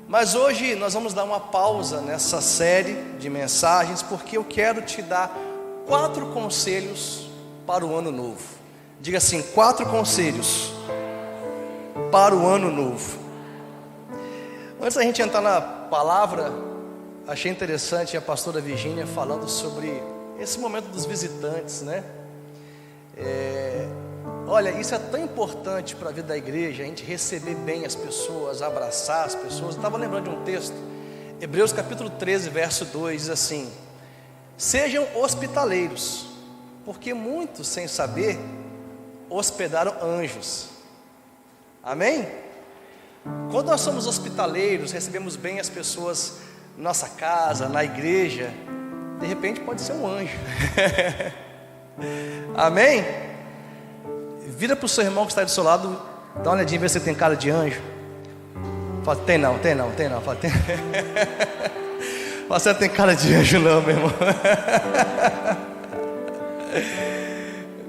Mas hoje nós vamos dar uma pausa nessa série de mensagens, porque eu quero te dar 4 conselhos para o ano novo. Diga assim: 4 conselhos para o ano novo. Antes da gente entrar na palavra, achei interessante a pastora Virgínia falando sobre esse momento dos visitantes, né? Olha, isso é tão importante para a vida da igreja, a gente receber bem as pessoas, abraçar as pessoas. Eu estava lembrando de um texto, Hebreus capítulo 13, verso 2, diz assim: sejam hospitaleiros, porque muitos, sem saber, hospedaram anjos. Amém? Quando nós somos hospitaleiros, recebemos bem as pessoas na nossa casa, na igreja, de repente pode ser um anjo. Amém? Vira para o seu irmão que está do seu lado, dá uma olhadinha, vê se tem cara de anjo. Fala: tem não. Fala: tem. Você não tem cara de anjo não, meu irmão.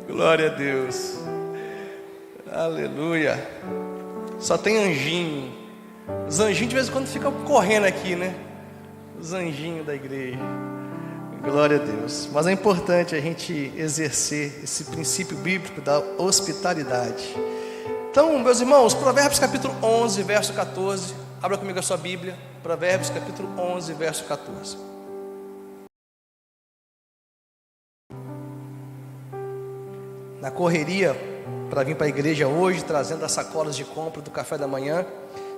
Glória a Deus. Aleluia. Só tem anjinho. Os anjinhos de vez em quando ficam correndo aqui, né? Os anjinhos da igreja. Glória a Deus. Mas é importante a gente exercer esse princípio bíblico da hospitalidade. Então, meus irmãos, Provérbios capítulo 11, verso 14. Abra comigo a sua Bíblia. Provérbios capítulo 11, verso 14. Na correria para vir para a igreja hoje, trazendo as sacolas de compra do café da manhã,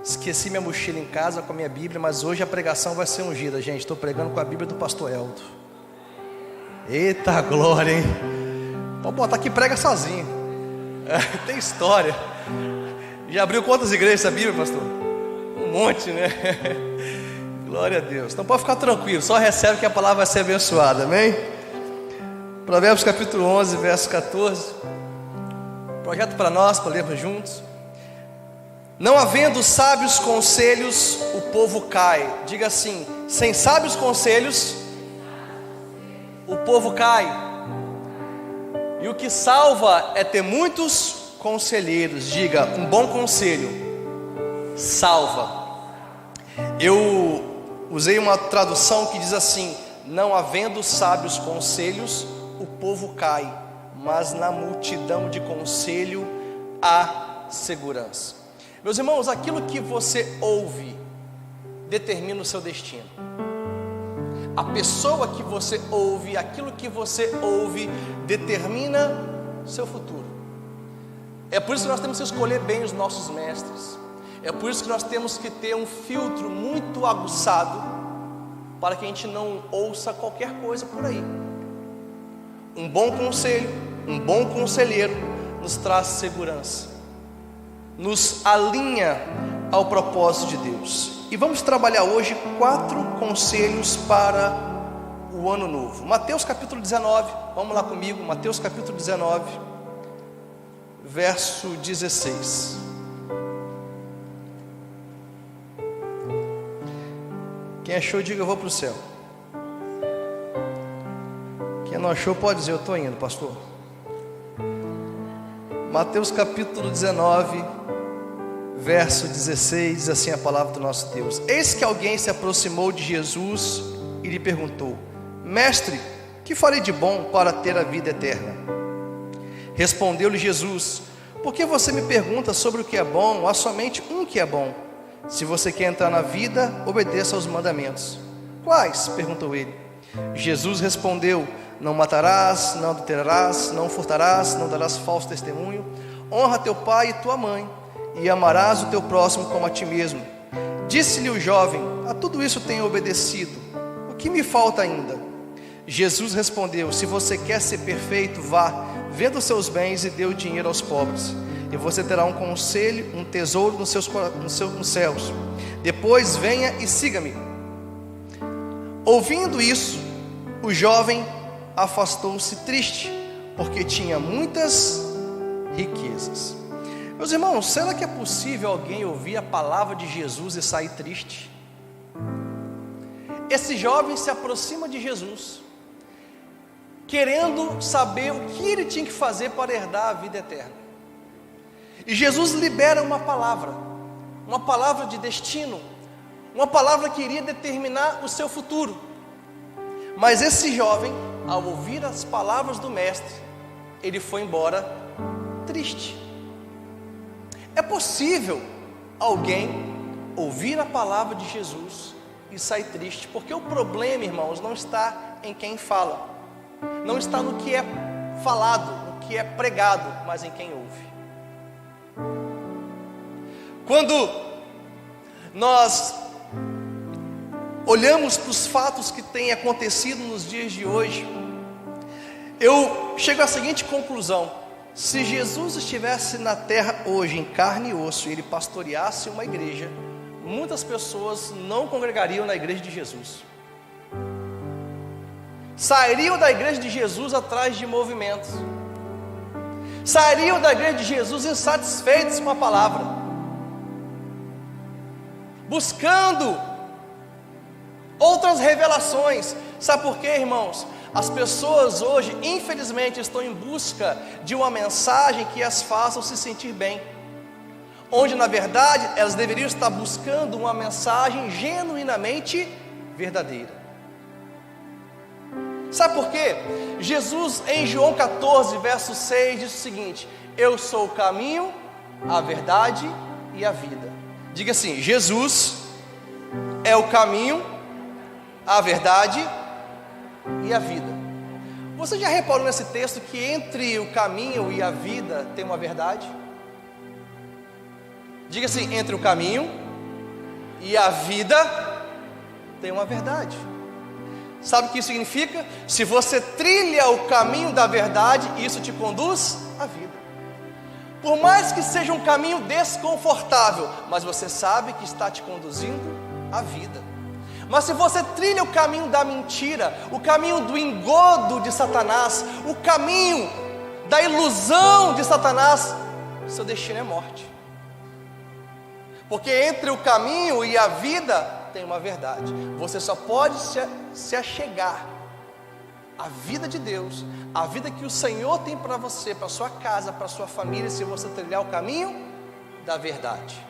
esqueci minha mochila em casa com a minha Bíblia, mas hoje a pregação vai ser ungida, gente. Estou pregando com a Bíblia do pastor Eldo. Eita glória, hein? Pode botar que prega sozinho. Tem história. Já abriu quantas igrejas essa Bíblia, pastor? Um monte, né? Glória a Deus. Então pode ficar tranquilo, só recebe que a palavra vai ser abençoada, amém? Provérbios capítulo 11, verso 14. Projeto para nós, para lermos juntos. Não havendo sábios conselhos, o povo cai. Diga assim: sem sábios conselhos, o povo cai. E o que salva é ter muitos conselheiros. Diga: um bom conselho salva. Eu usei uma tradução que diz assim: não havendo sábios conselhos, o povo cai, mas na multidão de conselho há segurança. Meus irmãos, aquilo que você ouve determina o seu destino. A pessoa que você ouve, aquilo que você ouve, determina o seu futuro. É por isso que nós temos que escolher bem os nossos mestres. É por isso que nós temos que ter um filtro muito aguçado, para que a gente não ouça qualquer coisa por aí. Um bom conselho, um bom conselheiro nos traz segurança, nos alinha ao propósito de Deus. E vamos trabalhar hoje 4 conselhos para o ano novo. Mateus capítulo 19, vamos lá comigo. Mateus capítulo 19, verso 16. Quem achou, diga: eu vou para o céu. Quem não achou pode dizer: eu estou indo, pastor. Mateus capítulo 19, verso 16, diz assim a palavra do nosso Deus: eis que alguém se aproximou de Jesus e lhe perguntou: mestre, que farei de bom para ter a vida eterna? Respondeu-lhe Jesus: por que você me pergunta sobre o que é bom? Há somente um que é bom. Se você quer entrar na vida, obedeça aos mandamentos. Quais? Perguntou ele. Jesus respondeu: não matarás, não adulterarás, não furtarás, não darás falso testemunho, honra teu pai e tua mãe, e amarás o teu próximo como a ti mesmo. Disse-lhe o jovem: a tudo isso tenho obedecido, o que me falta ainda? Jesus respondeu: se você quer ser perfeito, vá, venda os seus bens e dê o dinheiro aos pobres, e você terá um conselho, um tesouro nos céus. Depois venha e siga-me. Ouvindo isso, o jovem afastou-se triste, porque tinha muitas riquezas. Meus irmãos, será que é possível alguém ouvir a palavra de Jesus e sair triste? Esse jovem se aproxima de Jesus, querendo saber o que ele tinha que fazer para herdar a vida eterna. E Jesus libera uma palavra de destino, uma palavra que iria determinar o seu futuro. Mas esse jovem, ao ouvir as palavras do mestre, ele foi embora triste. É possível alguém ouvir a palavra de Jesus e sair triste, porque o problema, irmãos, não está em quem fala, não está no que é falado, no que é pregado, mas em quem ouve. Quando nós olhamos para os fatos que têm acontecido nos dias de hoje, eu chego à seguinte conclusão: se Jesus estivesse na terra hoje, em carne e osso, e ele pastoreasse uma igreja, muitas pessoas não congregariam na igreja de Jesus, sairiam da igreja de Jesus atrás de movimentos, sairiam da igreja de Jesus insatisfeitos com a palavra, buscando outras revelações. Sabe por quê, irmãos? As pessoas hoje, infelizmente, estão em busca de uma mensagem que as faça se sentir bem, onde na verdade elas deveriam estar buscando uma mensagem genuinamente verdadeira. Sabe por quê? Jesus, em João 14, verso 6, diz o seguinte: eu sou o caminho, a verdade e a vida. Diga assim: Jesus é o caminho, a verdade e a vida. Você já reparou nesse texto que entre o caminho e a vida tem uma verdade? Diga assim: entre o caminho e a vida tem uma verdade. Sabe o que isso significa? Se você trilha o caminho da verdade, isso te conduz à vida. Por mais que seja um caminho desconfortável, mas você sabe que está te conduzindo à vida. Mas se você trilha o caminho da mentira, o caminho do engodo de Satanás, o caminho da ilusão de Satanás, seu destino é morte. Porque entre o caminho e a vida tem uma verdade. Você só pode se achegar à vida de Deus, a vida que o Senhor tem para você, para sua casa, para sua família, se você trilhar o caminho da verdade.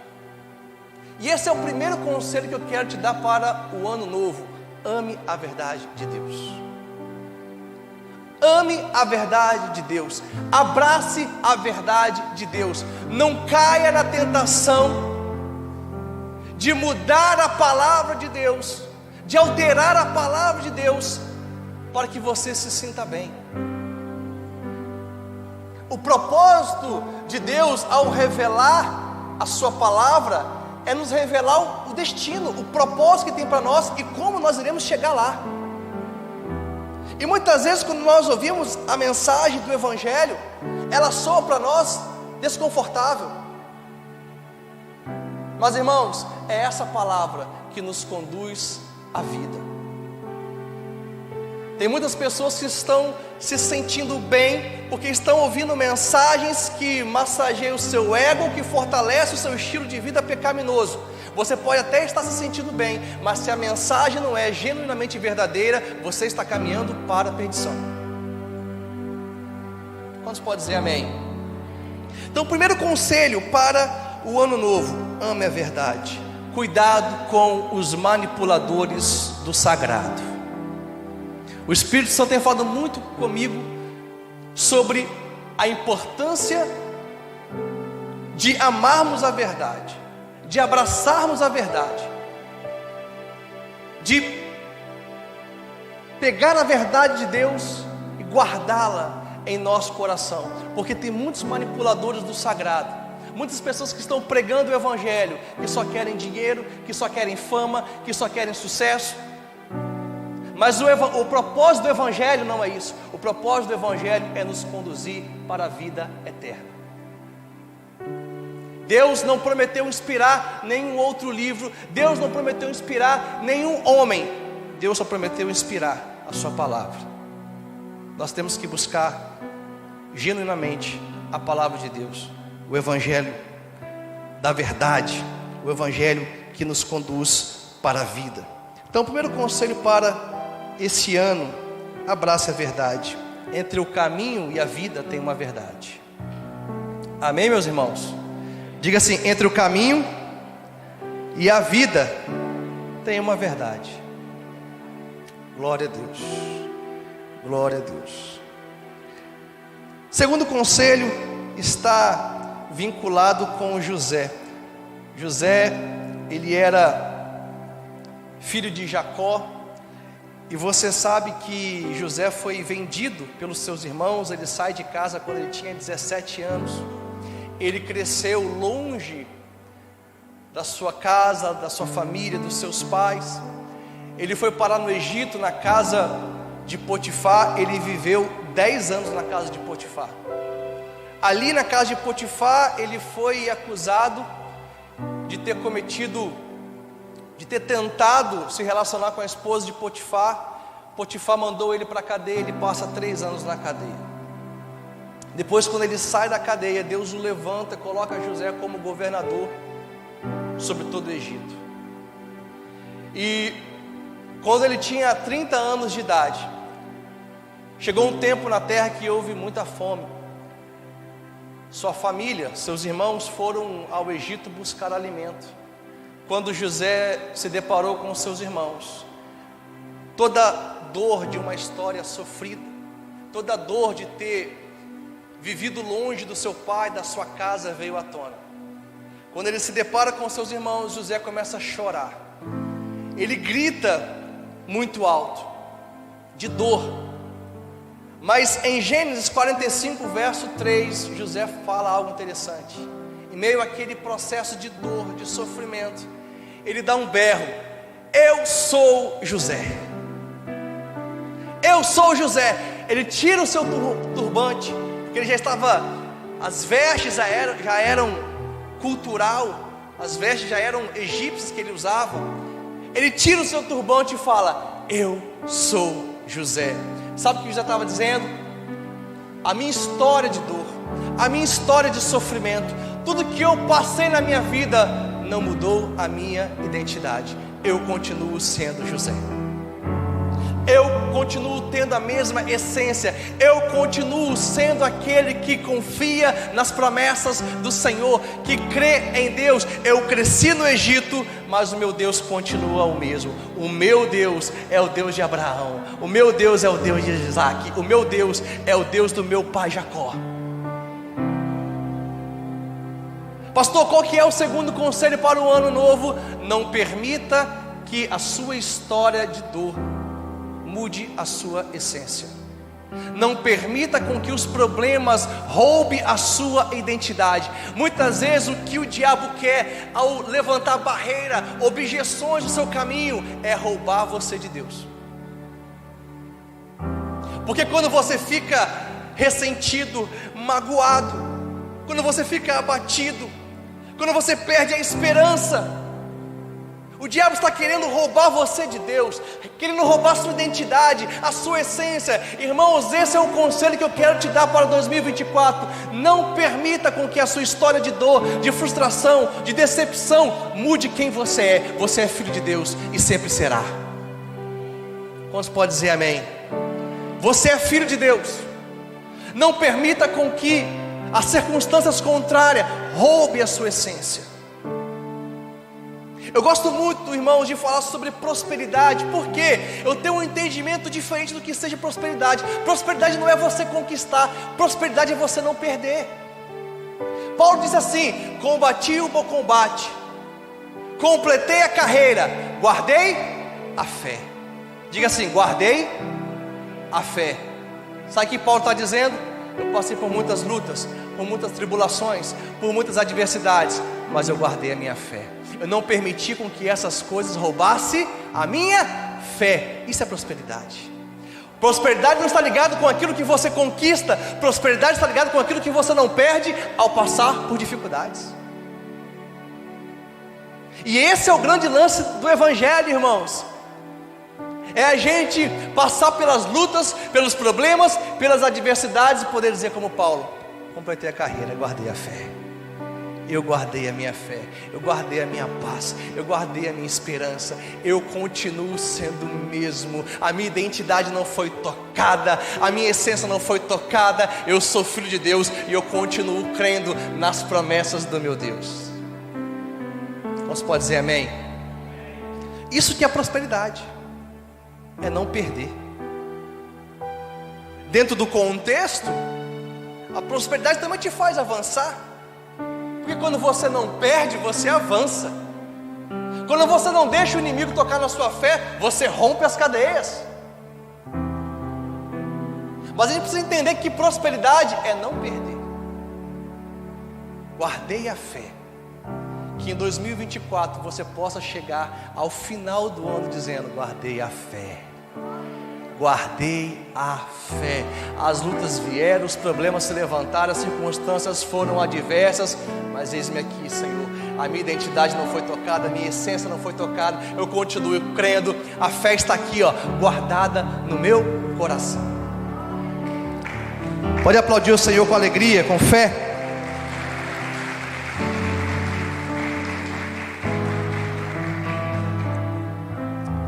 E esse é o primeiro conselho que eu quero te dar para o ano novo: ame a verdade de Deus. Ame a verdade de Deus, abrace a verdade de Deus. Não caia na tentação de mudar a palavra de Deus, de alterar a palavra de Deus, para que você se sinta bem. O propósito de Deus ao revelar a sua palavra é nos revelar o destino, o propósito que tem para nós e como nós iremos chegar lá. E muitas vezes, quando nós ouvimos a mensagem do Evangelho, ela soa para nós desconfortável. Mas, irmãos, é essa palavra que nos conduz à vida. Tem muitas pessoas que estão se sentindo bem porque estão ouvindo mensagens que massageiam o seu ego, que fortalecem o seu estilo de vida pecaminoso. Você pode até estar se sentindo bem, mas se a mensagem não é genuinamente verdadeira, você está caminhando para a perdição. Quantos podem dizer amém? Então, o primeiro conselho para o ano novo: ame a verdade. Cuidado com os manipuladores do sagrado. O Espírito Santo tem falado muito comigo sobre a importância de amarmos a verdade, de abraçarmos a verdade, de pegar a verdade de Deus e guardá-la em nosso coração, porque tem muitos manipuladores do sagrado, muitas pessoas que estão pregando o Evangelho, que só querem dinheiro, que só querem fama, que só querem sucesso. Mas o propósito do Evangelho não é isso. O propósito do Evangelho é nos conduzir para a vida eterna. Deus não prometeu inspirar nenhum outro livro, Deus não prometeu inspirar nenhum homem, Deus só prometeu inspirar a sua palavra. Nós temos que buscar genuinamente a palavra de Deus, o Evangelho da verdade, o Evangelho que nos conduz para a vida. Então, o primeiro conselho para esse ano: abrace a verdade. Entre o caminho e a vida tem uma verdade. Amém, meus irmãos? Diga assim: entre o caminho e a vida tem uma verdade. Glória a Deus. Glória a Deus. Segundo conselho está vinculado com José. José, ele era filho de Jacó. E você sabe que José foi vendido pelos seus irmãos. Ele sai de casa quando ele tinha 17 anos. Ele cresceu longe da sua casa, da sua família, dos seus pais. Ele foi parar no Egito, na casa de Potifar. Ele viveu 10 anos na casa de Potifar. Ali na casa de Potifar, ele foi acusado de ter tentado se relacionar com a esposa de Potifar. Potifar mandou ele para a cadeia. Ele passa 3 anos na cadeia. Depois, quando ele sai da cadeia, Deus o levanta e coloca José como governador sobre todo o Egito. E quando ele tinha 30 anos de idade, chegou um tempo na terra que houve muita fome. Sua família, seus irmãos foram ao Egito buscar alimento. Quando José se deparou com seus irmãos, toda dor de uma história sofrida, toda dor de ter vivido longe do seu pai, da sua casa, veio à tona. Quando ele se depara com seus irmãos, José começa a chorar. Ele grita muito alto, de dor. Mas em Gênesis 45, verso 3, José fala algo interessante. Em meio àquele processo de dor, de sofrimento, ele dá um berro: eu sou José. Eu sou José. Ele tira o seu turbante, porque ele já estava, as vestes já eram cultural, as vestes já eram egípcias que ele usava. Ele tira o seu turbante e fala: eu sou José. Sabe o que José estava dizendo? A minha história de dor, a minha história de sofrimento, tudo que eu passei na minha vida não mudou a minha identidade. Eu continuo sendo José. Eu continuo tendo a mesma essência. Eu continuo sendo aquele que confia nas promessas do Senhor, que crê em Deus. Eu cresci no Egito, mas o meu Deus continua o mesmo. O meu Deus é o Deus de Abraão. O meu Deus é o Deus de Isaac. O meu Deus é o Deus do meu pai Jacó. Pastor, qual que é o segundo conselho para o ano novo? Não permita que a sua história de dor mude a sua essência. Não permita com que os problemas roubem a sua identidade. Muitas vezes o que o diabo quer ao levantar barreira, objeções no seu caminho, é roubar você de Deus. Porque quando você fica ressentido, magoado, quando você fica abatido, quando você perde a esperança, o diabo está querendo roubar você de Deus, querendo roubar a sua identidade, a sua essência. Irmãos, esse é o conselho que eu quero te dar para 2024. Não permita com que a sua história de dor, de frustração, de decepção mude quem você é. Você é filho de Deus e sempre será. Quantos podem dizer amém? Você é filho de Deus. Não permita com que as circunstâncias contrárias roubem a sua essência. Eu gosto muito, irmãos, de falar sobre prosperidade, porque eu tenho um entendimento diferente do que seja prosperidade. Prosperidade não é você conquistar, prosperidade é você não perder. Paulo diz assim: combati o bom combate, completei a carreira, guardei a fé. Diga assim: guardei a fé. Sabe o que Paulo está dizendo? Eu passei por muitas lutas, por muitas tribulações, por muitas adversidades, mas eu guardei a minha fé. Eu não permiti com que essas coisas roubassem a minha fé. Isso é prosperidade. Prosperidade não está ligado com aquilo que você conquista. Prosperidade está ligado com aquilo que você não perde ao passar por dificuldades. E esse é o grande lance do Evangelho, irmãos. É a gente passar pelas lutas, pelos problemas, pelas adversidades e poder dizer como Paulo: completei a carreira, guardei a fé. Eu guardei a minha fé, eu guardei a minha paz, eu guardei a minha esperança. Eu continuo sendo o mesmo. A minha identidade não foi tocada, a minha essência não foi tocada. Eu sou filho de Deus e eu continuo crendo nas promessas do meu Deus. Você pode dizer amém? Isso que é prosperidade, é não perder. Dentro do contexto, a prosperidade também te faz avançar, porque quando você não perde, você avança. Quando você não deixa o inimigo tocar na sua fé, você rompe as cadeias. Mas a gente precisa entender que prosperidade é não perder. Guardei a fé, que em 2024 você possa chegar ao final do ano dizendo: guardei a fé. Guardei a fé. As lutas vieram, os problemas se levantaram, as circunstâncias foram adversas, mas eis-me aqui, Senhor. A minha identidade não foi tocada, a minha essência não foi tocada. Eu continuo crendo. A fé está aqui, ó, guardada no meu coração. Pode aplaudir o Senhor com alegria, com fé.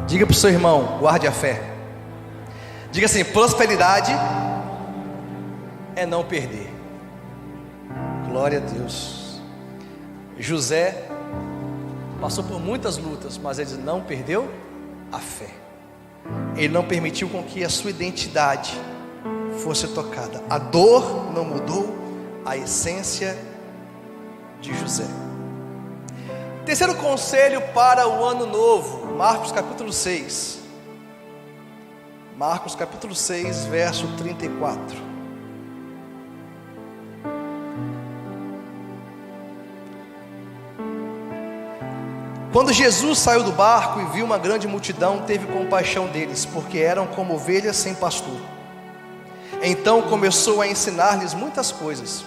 Diga para o seu irmão: guarde a fé. Diga assim: prosperidade é não perder. Glória a Deus. José passou por muitas lutas, mas ele não perdeu a fé. Ele não permitiu com que a sua identidade fosse tocada. A dor não mudou a essência de José. Terceiro conselho para o ano novo, Marcos capítulo 6. Marcos capítulo 6, verso 34. Quando Jesus saiu do barco e viu uma grande multidão, teve compaixão deles, porque eram como ovelhas sem pastor. Então começou a ensinar-lhes muitas coisas.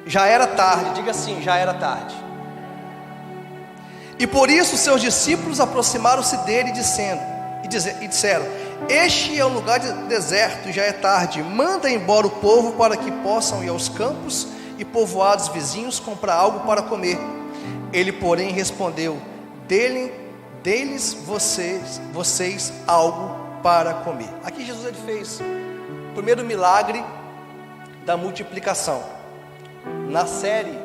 Já era tarde, diga assim: já era tarde. E por isso seus discípulos aproximaram-se dele e disseram: este é um lugar deserto e já é tarde. Manda embora o povo para que possam ir aos campos e povoados vizinhos comprar algo para comer. Ele, porém, respondeu: deles vocês algo para comer. Aqui Jesus ele fez o primeiro milagre da multiplicação. Na série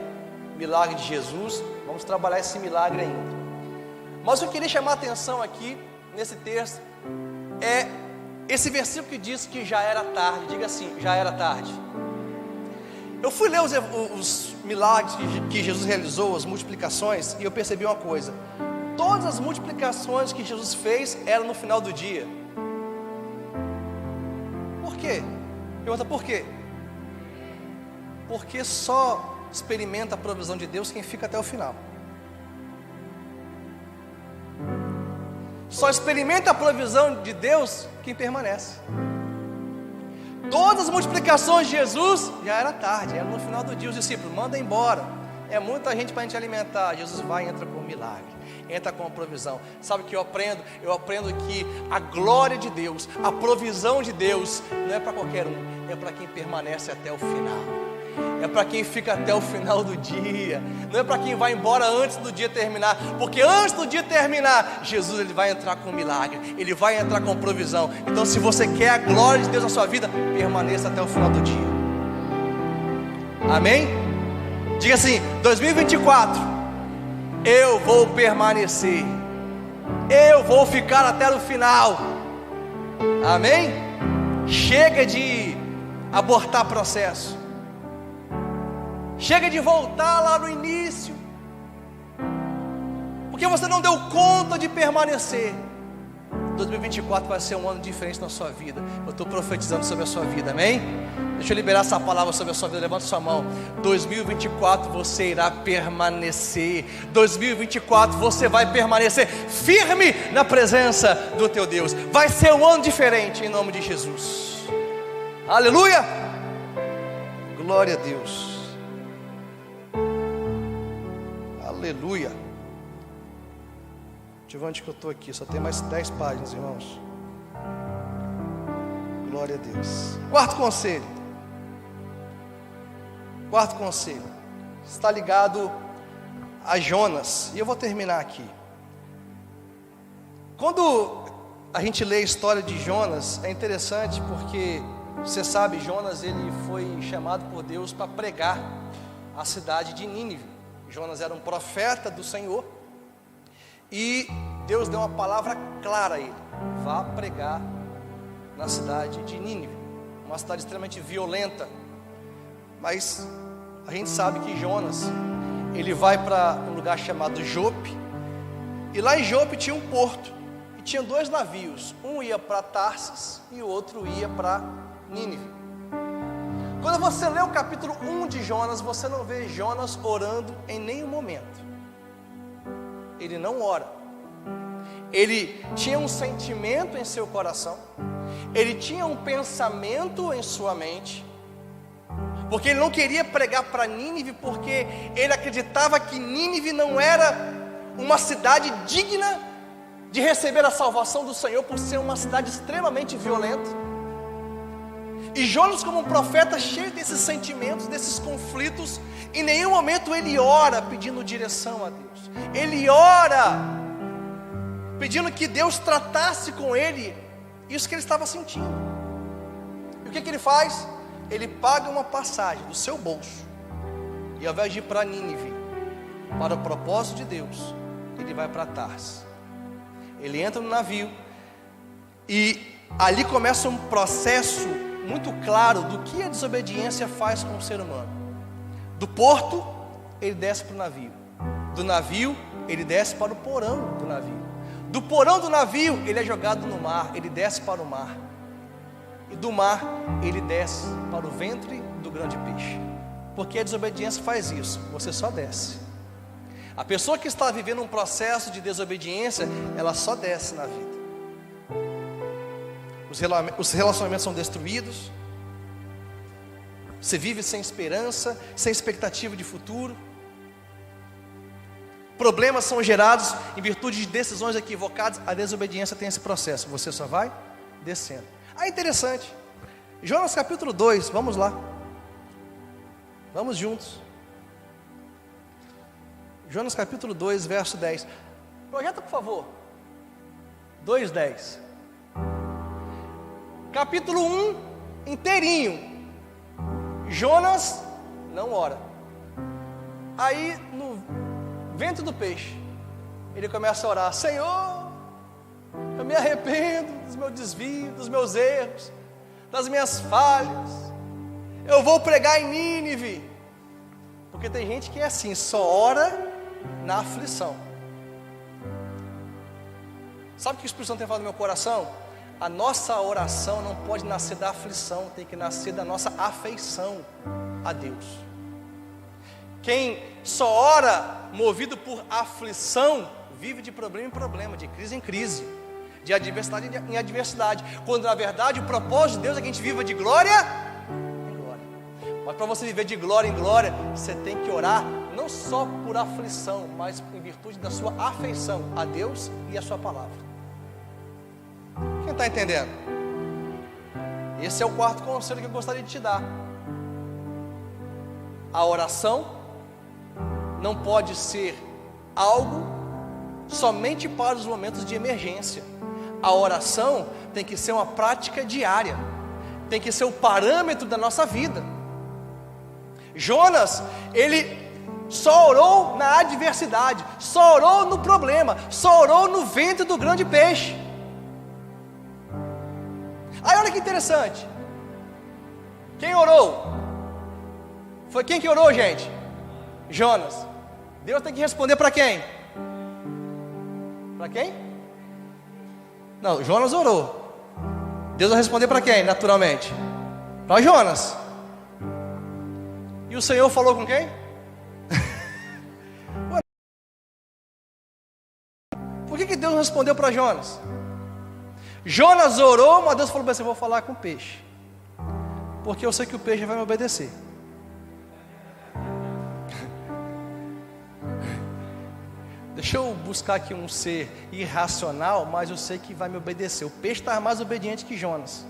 Milagre de Jesus, vamos trabalhar esse milagre ainda. Mas eu queria chamar a atenção aqui nesse texto é esse versículo que diz que já era tarde. Diga assim: já era tarde. Eu fui ler os milagres que Jesus realizou, as multiplicações, e eu percebi uma coisa: todas as multiplicações que Jesus fez eram no final do dia. Por quê? Pergunta: por quê? Porque só experimenta a provisão de Deus quem fica até o final. Só experimenta a provisão de Deus quem permanece. Todas as multiplicações de Jesus já era tarde, era no final do dia. Os discípulos: manda embora, é muita gente para a gente alimentar. Jesus vai e entra com um milagre, entra com a provisão. Sabe o que eu aprendo? Eu aprendo que a glória de Deus, a provisão de Deus não é para qualquer um, é para quem permanece até o final. É para quem fica até o final do dia. Não é para quem vai embora antes do dia terminar. Porque antes do dia terminar, Jesus ele vai entrar com um milagre, ele vai entrar com provisão. Então, se você quer a glória de Deus na sua vida, permaneça até o final do dia. Amém? Diga assim: 2024 eu vou permanecer, eu vou ficar até o final. Amém? Chega de abortar processo. Chega de voltar lá no início, porque você não deu conta de permanecer. 2024 vai ser um ano diferente na sua vida. Eu estou profetizando sobre a sua vida, amém? Deixa eu liberar essa palavra sobre a sua vida. Levanta sua mão. 2024 você irá permanecer. 2024 você vai permanecer firme na presença do teu Deus. Vai ser um ano diferente em nome de Jesus. Aleluia! Glória a Deus. Aleluia. Deixa eu ver onde que eu estou aqui. Só tem mais 10 páginas, irmãos. Glória a Deus. Quarto conselho. Está ligado a Jonas. E eu vou terminar aqui. Quando a gente lê a história de Jonas, é interessante porque você sabe, Jonas ele foi chamado por Deus para pregar a cidade de Nínive. Jonas era um profeta do Senhor. E Deus deu uma palavra clara a ele: vá pregar na cidade de Nínive, uma cidade extremamente violenta. Mas a gente sabe que Jonas, ele vai para um lugar chamado Jope, e lá em Jope tinha um porto, e tinha 2 navios, um ia para Tarsis e o outro ia para Nínive. Quando você lê o capítulo 1 de Jonas, você não vê Jonas orando em nenhum momento. Ele não ora. Ele tinha um sentimento em seu coração, ele tinha um pensamento em sua mente, porque ele não queria pregar para Nínive, porque ele acreditava que Nínive não era uma cidade digna de receber a salvação do Senhor, por ser uma cidade extremamente violenta. E Jonas, como um profeta cheio desses sentimentos, desses conflitos, em nenhum momento ele ora pedindo direção a Deus. Ele ora pedindo que Deus tratasse com ele isso que ele estava sentindo. E o que ele faz? Ele paga uma passagem do seu bolso, e ao invés de ir para Nínive, para o propósito de Deus, ele vai para Tarsis. Ele entra no navio, e ali começa um processo muito claro do que a desobediência faz com o ser humano. Do porto, ele desce para o navio. Do navio, ele desce para o porão do navio. Do porão do navio, ele é jogado no mar, ele desce para o mar. E do mar, ele desce para o ventre do grande peixe. Porque a desobediência faz isso, você só desce. A pessoa que está vivendo um processo de desobediência, ela só desce na vida. Os relacionamentos são destruídos. Você vive sem esperança, sem expectativa de futuro. Problemas são gerados em virtude de decisões equivocadas. A desobediência tem esse processo, você só vai descendo. Ah, interessante. Jonas capítulo 2, vamos lá. Vamos juntos. Jonas capítulo 2, verso 10. Projeta, por favor. 2:10. Capítulo 1 inteirinho. Jonas não ora. Aí no ventre do peixe, ele começa a orar: Senhor, eu me arrependo dos meus desvios, dos meus erros, das minhas falhas. Eu vou pregar em Nínive. Porque tem gente que é assim, só ora na aflição. Sabe o que o Espírito Santo tem falado no meu coração? A nossa oração não pode nascer da aflição, tem que nascer da nossa afeição a Deus. Quem só ora movido por aflição, vive de problema em problema, de crise em crise, de adversidade em adversidade, quando na verdade o propósito de Deus é que a gente viva de glória em glória. Mas para você viver de glória em glória, você tem que orar não só por aflição, mas em virtude da sua afeição a Deus e a sua palavra. Quem está entendendo? Esse é o 4º conselho que eu gostaria de te dar. A oração não pode ser algo somente para os momentos de emergência. A oração tem que ser uma prática diária, tem que ser o parâmetro da nossa vida. Jonas, ele só orou na adversidade, só orou no problema, só orou no ventre do grande peixe. Aí olha que interessante. Quem orou? Foi quem que orou, gente? Jonas. Deus tem que responder para quem? Para quem? Não, Jonas orou. Deus vai responder para quem, naturalmente? Para Jonas. E o Senhor falou com quem? Por que Deus não respondeu para Jonas? Jonas orou, mas Deus falou para você: eu vou falar com o peixe, porque eu sei que o peixe vai me obedecer. Deixa eu buscar aqui um ser irracional, mas eu sei que vai me obedecer. O peixe está mais obediente que Jonas.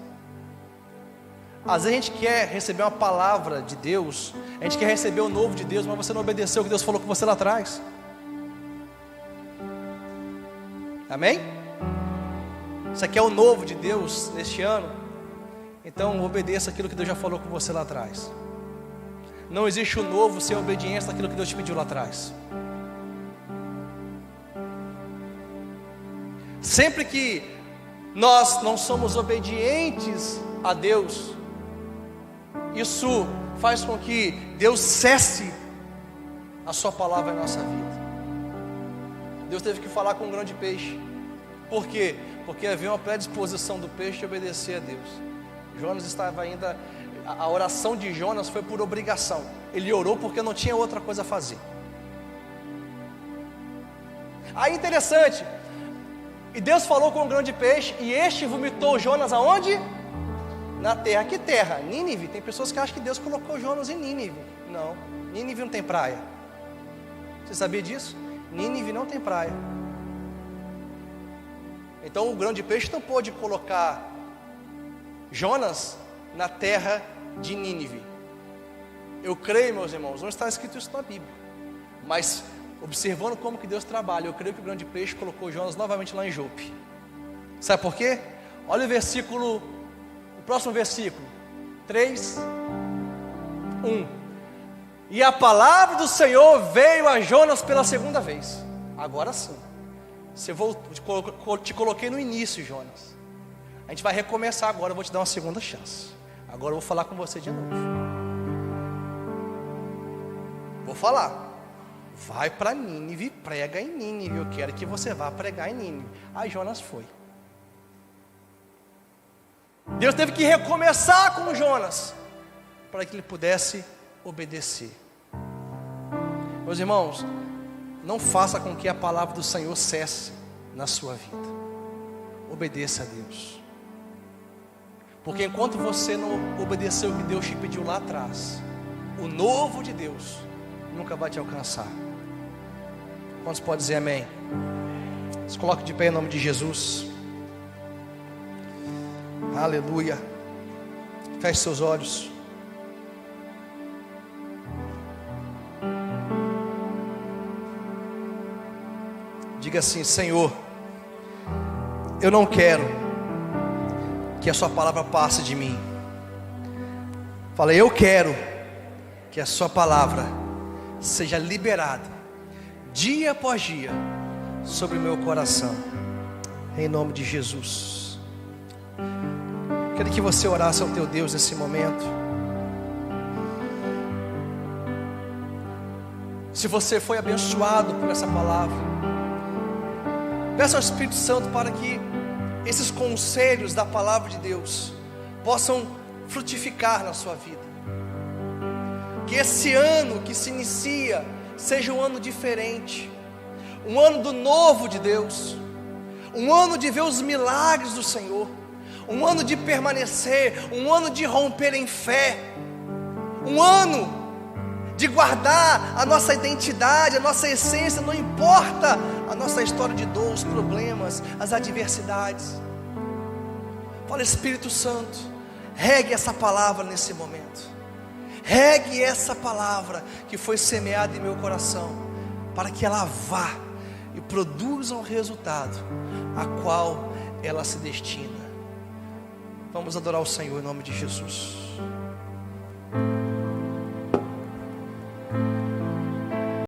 Às vezes a gente quer receber uma palavra de Deus, a gente quer receber o novo de Deus, mas você não obedeceu o que Deus falou com você lá atrás. Amém? Você quer o novo de Deus neste ano? Então obedeça aquilo que Deus já falou com você lá atrás. Não existe o novo sem obediência àquilo que Deus te pediu lá atrás. Sempre que nós não somos obedientes a Deus, isso faz com que Deus cesse a sua palavra em nossa vida. Deus teve que falar com um grande peixe. Por quê? Porque havia uma predisposição do peixe de obedecer a Deus. Jonas estava ainda... A oração de Jonas foi por obrigação. Ele orou porque não tinha outra coisa a fazer. Aí interessante, e Deus falou com o grande peixe, e este vomitou Jonas aonde? Na terra. Que terra? Nínive. Tem pessoas que acham que Deus colocou Jonas em Nínive. Não, Nínive não tem praia. Você sabia disso? Nínive não tem praia. Então o grande peixe não pôde colocar Jonas na terra de Nínive. Eu creio, meus irmãos, não está escrito isso na Bíblia, mas observando como que Deus trabalha, eu creio que o grande peixe colocou Jonas novamente lá em Jope. Sabe por quê? Olha o próximo versículo 3, 1. E a palavra do Senhor veio a Jonas pela segunda vez. Agora sim, te coloquei no início, Jonas. A gente vai recomeçar agora, eu vou te dar uma segunda chance. Agora eu vou falar com você de novo. Vou falar. Vai para Nínive, prega em Nínive. Eu quero que você vá pregar em Nínive. Aí Jonas foi. Deus teve que recomeçar com Jonas, para que ele pudesse obedecer. Meus irmãos, não faça com que a palavra do Senhor cesse na sua vida. Obedeça a Deus. Porque enquanto você não obedeceu o que Deus te pediu lá atrás, o novo de Deus nunca vai te alcançar. Quantos podem dizer amém? Se coloque de pé em nome de Jesus. Aleluia. Feche seus olhos. Diga assim: Senhor, eu não quero que a sua palavra passe de mim. Fala, eu quero que a sua palavra seja liberada dia após dia sobre o meu coração, em nome de Jesus. Quero que você orasse ao teu Deus nesse momento. Se você foi abençoado por essa palavra, peça ao Espírito Santo para que esses conselhos da palavra de Deus possam frutificar na sua vida. Que esse ano que se inicia seja um ano diferente, um ano do novo de Deus, um ano de ver os milagres do Senhor, um ano de permanecer, um ano de romper em fé, um ano de guardar a nossa identidade, a nossa essência, não importa a nossa história de dor, os problemas, as adversidades. Fala, Espírito Santo, regue essa palavra nesse momento, regue essa palavra que foi semeada em meu coração, para que ela vá e produza um resultado a qual ela se destina. Vamos adorar o Senhor em nome de Jesus.